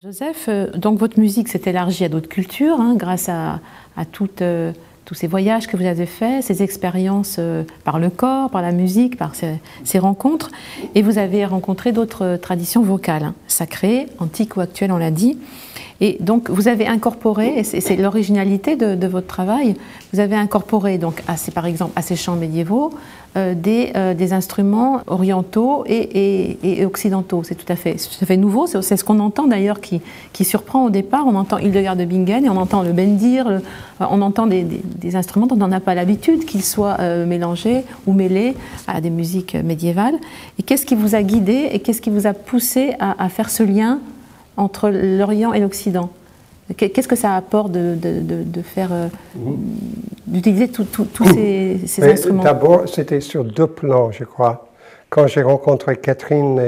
Joseph, donc votre musique s'est élargie à d'autres cultures grâce à tous ces voyages que vous avez faits, ces expériences par le corps, par la musique, par ces rencontres. Et vous avez rencontré d'autres traditions vocales, sacrées, antiques ou actuelles, on l'a dit. Et donc vous avez incorporé, et c'est l'originalité de votre travail, vous avez incorporé donc par exemple à ces chants médiévaux des instruments orientaux et occidentaux. C'est tout à fait nouveau. C'est ce qu'on entend d'ailleurs qui surprend au départ. On entend Hildegard de Bingen et on entend le bendir, on entend des instruments dont on n'a pas l'habitude qu'ils soient mélangés ou mêlés à des musiques médiévales. Et qu'est-ce qui vous a guidé et qu'est-ce qui vous a poussé à faire ce lien entre l'Orient et l'Occident? Qu'est-ce que ça apporte de faire, d'utiliser tous ces instruments? D'abord, c'était sur deux plans, je crois. Quand j'ai rencontré Catherine,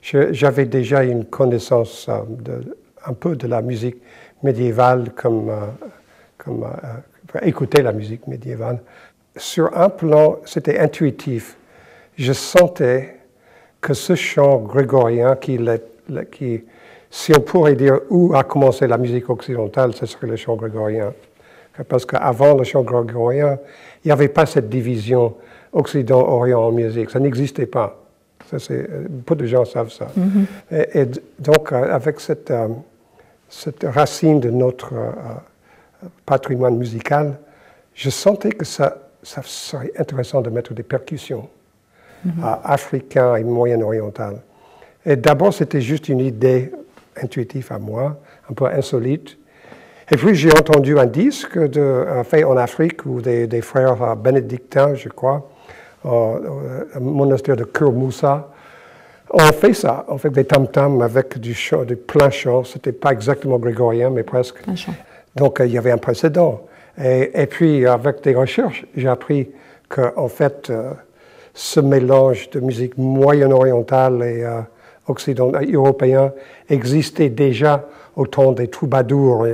j'avais déjà une connaissance un peu de la musique médiévale, écouter la musique médiévale. Sur un plan, c'était intuitif. Je sentais que ce chant grégorien si on pourrait dire où a commencé la musique occidentale, ce serait le chant grégorien. Parce qu'avant le chant grégorien, il n'y avait pas cette division Occident-Orient en musique. Ça n'existait pas. Peu de gens savent ça. Et donc, avec cette racine de notre patrimoine musical, je sentais que ça serait intéressant de mettre des percussions africaines et moyen-orientales. Et d'abord, c'était juste une idée intuitive à moi, un peu insolite. Et puis, j'ai entendu un disque fait en Afrique où des frères bénédictins, je crois, au monastère de Kurmoussa, ont fait ça. On fait des tam-tams avec du plein chant. Ce n'était pas exactement grégorien, mais presque. Donc, il y avait un précédent. Et puis, avec des recherches, j'ai appris qu'en fait, ce mélange de musique moyen-orientale et européen existait déjà au temps des troubadours,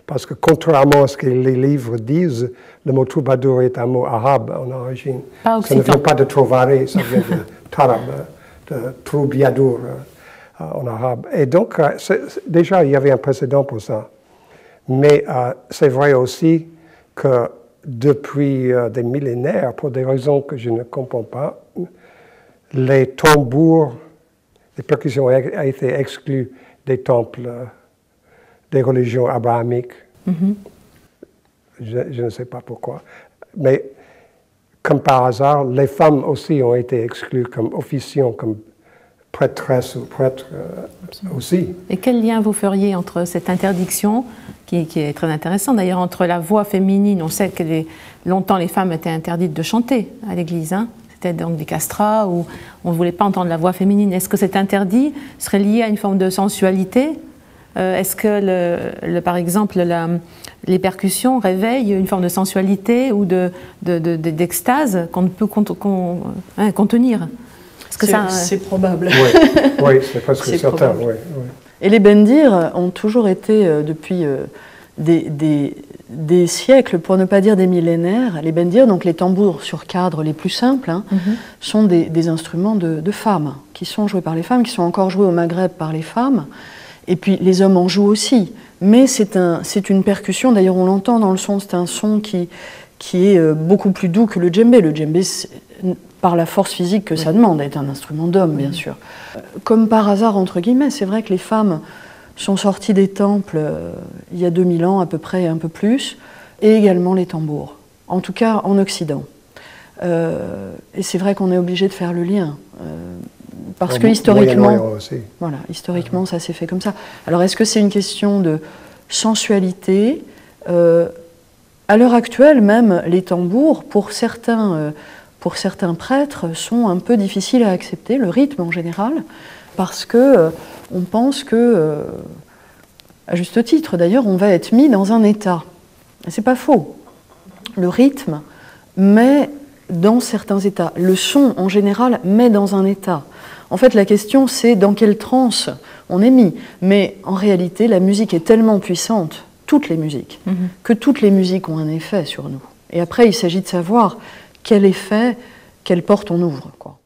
parce que contrairement à ce que les livres disent, le mot troubadour est un mot arabe en origine. Ça ne vient pas de trovare, ça vient de tarab, de troubiadour en arabe. Et donc, déjà, il y avait un précédent pour ça. Mais c'est vrai aussi que depuis des millénaires, pour des raisons que je ne comprends pas, les tambours, les percussions ont été exclues des temples, des religions abrahamiques. Je ne sais pas pourquoi. Mais comme par hasard, les femmes aussi ont été exclues comme officiants, comme prêtresses ou prêtres aussi. Et quel lien vous feriez entre cette interdiction, qui est très intéressante d'ailleurs, entre la voix féminine? On sait que longtemps les femmes étaient interdites de chanter à l'église, C'était donc des castrats où on ne voulait pas entendre la voix féminine. Est-ce que cet interdit serait lié à une forme de sensualité? Est-ce que, par exemple, les percussions réveillent une forme de sensualité ou d'extase qu'on ne peut contenir? C'est probable. Oui, c'est presque certain. Oui. Et les bendirs ont toujours été, depuis des siècles, pour ne pas dire des millénaires, les bendirs, donc les tambours sur cadre les plus simples, sont des instruments de femmes, qui sont joués par les femmes, qui sont encore joués au Maghreb par les femmes, et puis les hommes en jouent aussi. Mais c'est une percussion, d'ailleurs on l'entend dans le son, c'est un son qui est beaucoup plus doux que le djembé. Le djembé, par la force physique que ça demande, est un instrument d'homme, bien sûr. Comme par hasard, entre guillemets, c'est vrai que les femmes sont sorties des temples il y a 2000 ans à peu près, un peu plus, et également les tambours, en tout cas en Occident. Et c'est vrai qu'on est obligé de faire le lien, parce que historiquement, ça s'est fait comme ça. Alors est-ce que c'est une question de sensualité? À l'heure actuelle, même les tambours, pour certains prêtres, sont un peu difficiles à accepter, le rythme en général, parce que on pense que, à juste titre d'ailleurs, on va être mis dans un état. C'est pas faux. Le rythme met dans certains états. Le son, en général, met dans un état. En fait, la question, c'est dans quelle transe on est mis. Mais en réalité, la musique est tellement puissante, toutes les musiques, que toutes les musiques ont un effet sur nous. Et après, il s'agit de savoir quel effet, quelle porte on ouvre, quoi.